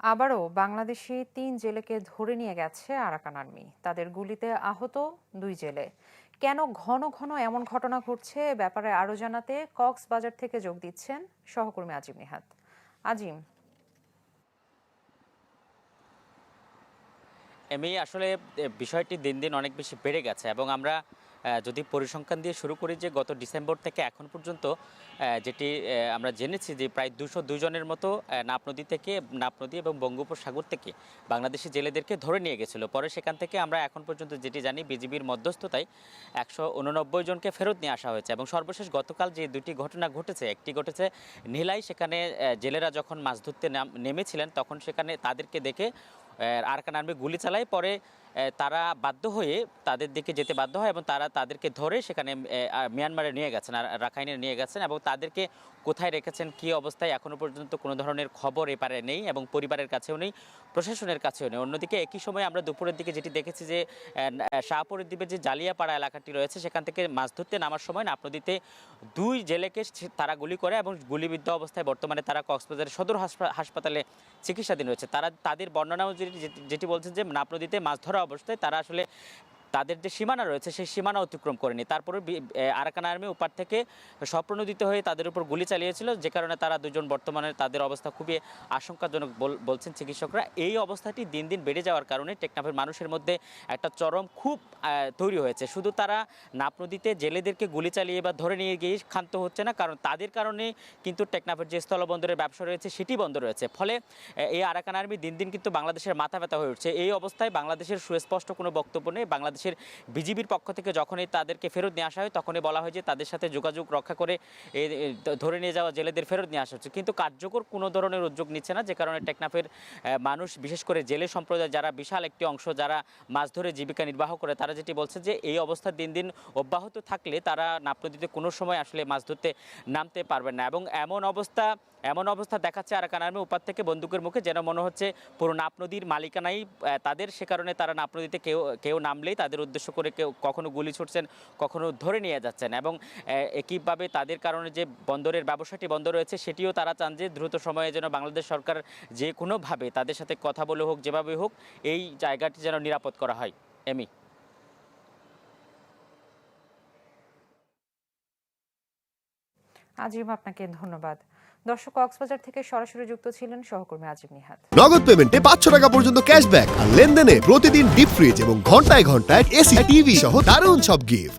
আবারও বাংলাদেশি ৩ জেলেকে ধরে নিয়ে গেছে আরাকান আর্মি। তাদের গুলিতে আহত ২ জেলে। কেন ঘন ঘন এমন ঘটনা ঘটছে এ ব্যাপারে আরও জানাতে কক্সবাজার থেকে যোগ দিচ্ছেন সহকর্মী আজিম নিহাত। আজিম, আসলে বিষয়টি দিন দিন অনেক বেশি বেড়ে গেছে এবং আমরা যদি পরিসংখ্যান দিয়ে শুরু করি যে গত ডিসেম্বর থেকে এখন পর্যন্ত যেটি আমরা জেনেছি যে প্রায় ২০২ জনের মতো নাপ নদী এবং বঙ্গোপসাগর থেকে বাংলাদেশি জেলেদেরকে ধরে নিয়ে গেছিল। পরে সেখান থেকে আমরা এখন পর্যন্ত যেটি জানি বিজিবির মধ্যস্থতায় ১৮৯ জনকে ফেরত নিয়ে আসা হয়েছে এবং সর্বশেষ গতকাল যে দুটি ঘটনা ঘটেছে, একটি ঘটেছে নীলাই, সেখানে জেলেরা যখন মাছ ধরতে নেমেছিলেন তখন সেখানে তাদেরকে দেখে আরাকান আর্মি গুলি চালায়। পরে তারা বাধ্য হয়ে তাদের দিকে যেতে বাধ্য হয় এবং তাদেরকে ধরে সেখানে মিয়ানমারে নিয়ে গেছেন, রাখাইনে নিয়ে গেছেন এবং তাদেরকে কোথায় রেখেছেন, কী অবস্থায় এখনও পর্যন্ত কোনো ধরনের খবর এপারে নেই এবং পরিবারের কাছেও নেই, প্রশাসনের কাছেও নেই। অন্যদিকে একই সময় আমরা দুপুরের দিকে যেটি দেখেছি যে শাহপুরের দ্বীপে যে জালিয়াপাড়া এলাকাটি রয়েছে সেখান থেকে মাছ ধরতে নামার সময় নাপ নদীতে ২ জেলেকে তারা গুলি করে এবং গুলিবিদ্ধ অবস্থায় বর্তমানে তারা কক্সবাজারের সদর হাসপাতালে চিকিৎসাধীন রয়েছে। তাদের বর্ণনা যেটি বলছেন যে নাপ নদীতে মাছ ধরা অবস্থায় তারা আসলে তাদের যে সীমানা রয়েছে সেই সীমানা অতিক্রম করেনি। তারপরে আরাকান আর্মি ওপার থেকে স্বপ্রণোদিত হয়ে তাদের উপর গুলি চালিয়েছিল, যে কারণে তারা দুজন বর্তমানে তাদের অবস্থা খুবই আশঙ্কাজনক বলছেন চিকিৎসকরা। এই অবস্থাটি দিন দিন বেড়ে যাওয়ার কারণে টেকনাফের মানুষের মধ্যে একটা চরম ক্ষোভ তৈরি হয়েছে। শুধু তারা নাপ নদীতে জেলেদেরকে গুলি চালিয়ে বা ধরে নিয়ে গিয়ে ক্ষান্ত হচ্ছে না, কারণ তাদের কারণে কিন্তু টেকনাফের যে স্থলবন্দরের ব্যবসা রয়েছে সেটি বন্ধ রয়েছে। ফলে এই আরাকান আর্মি দিন দিন কিন্তু বাংলাদেশের মাথা ব্যথা হয়ে উঠছে। এই অবস্থায় বাংলাদেশের সুস্পষ্ট কোনো বক্তব্য নেই। বাংলাদেশের বিজিবির পক্ষ থেকে যখনই তাদেরকে ফেরত নিয়ে আসা হয় তখনই বলা হয় যে তাদের সাথে যোগাযোগ রক্ষা করে ধরে নিয়ে যাওয়া জেলেদের ফেরত নিয়ে আসা হচ্ছে, কিন্তু কার্যকর কোনো ধরনের উদ্যোগ নিচ্ছে না। যে কারণে টেকনাফের মানুষ, বিশেষ করে জেলে সম্প্রদায় যারা বিশাল একটি অংশ যারা মাছ ধরে জীবিকা নির্বাহ করে, তারা যেটি বলছে যে এই অবস্থা দিন দিন অব্যাহত থাকলে তারা নাপ নদীতে কোনো সময় আসলে মাছ ধরতে নামতে পারবেন না। এবং এমন অবস্থা দেখাচ্ছে আরাকান আর্মি ওপার থেকে বন্দুকের মুখে, যেন মনে হচ্ছে পুরো নাপ নদীর মালিকানাই তাদের। সে কারণে তারা নাপ নদীতে কেউ নামলেই তাদের উদ্দেশ্য করে কেউ কখনো গুলি ছুটছেন, কখনো ধরে নিয়ে যাচ্ছেন। এবং একইভাবে তাদের কারণে যে বন্দরের ব্যবসাটি বন্ধ রয়েছে সেটিও তারা চান যে দ্রুত সময়ে যেন বাংলাদেশ সরকার যে কোনোভাবে তাদের সাথে কথা বলে হোক, যেভাবে হোক এই জায়গাটি যেন নিরাপদ করা হয়। এমি, আজিম, আপনাকে ধন্যবাদ। দর্শক, কক্সবাজার থেকে সরাসরি যুক্ত ছিলেন সহকর্মী আজিম নিহাত। নগদ পেমেন্টে 500 টাকা পর্যন্ত ক্যাশব্যাক আর লেনদেনে প্রতিদিন ডিপ ফ্রিজ এবং ঘন্টায় ঘন্টায় এসি টিভি সহ দারুণ সব গিফট।